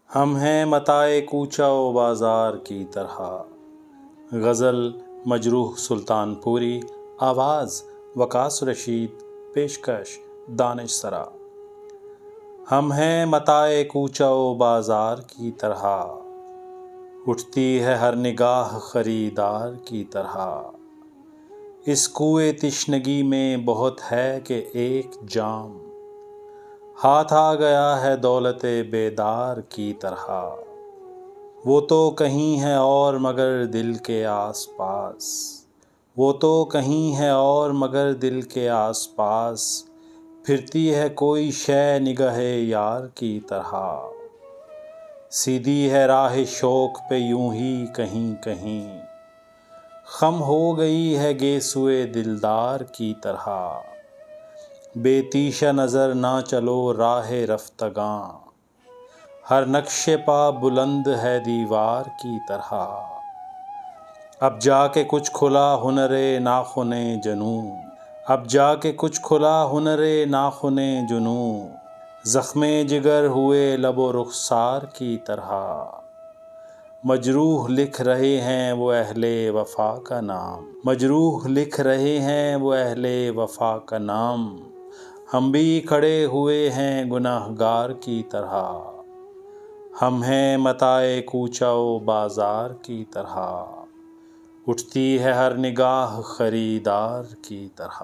ہم ہیں متاع کوچہ و بازار کی طرح۔ غزل مجروح سلطان پوری، آواز وقاص رشید، پیشکش دانش سرا۔ ہم ہیں متاع کوچہ و بازار کی طرح، اٹھتی ہے ہر نگاہ خریدار کی طرح۔ اس کوئے تشنگی میں بہت ہے کہ ایک جام، ہاتھ آ گیا ہے دولت بیدار کی طرح۔ وہ تو کہیں ہے اور مگر دل کے آس پاس، وہ تو کہیں ہے اور مگر دل کے آس پاس، پھرتی ہے کوئی شے نگہ یار کی طرح۔ سیدھی ہے راہ شوق پہ یوں ہی کہیں کہیں، خم ہو گئی ہے گیسوئے دلدار کی طرح۔ بے تیشہ نظر نہ چلو راہ رفتگاں، ہر نقش پا بلند ہے دیوار کی طرح۔ اب جا کے کچھ کھلا ہنر ناخن جنوں، اب جا کے کچھ کھلا ہنر ناخن جنوں، زخم جگر ہوئے لب و رخسار کی طرح۔ مجروح لکھ رہے ہیں وہ اہل وفا کا نام، مجروح لکھ رہے ہیں وہ اہل وفا کا نام، ہم بھی کھڑے ہوئے ہیں گناہ گار کی طرح۔ ہم ہیں متاع کوچہ و بازار کی طرح، اٹھتی ہے ہر نگاہ خریدار کی طرح۔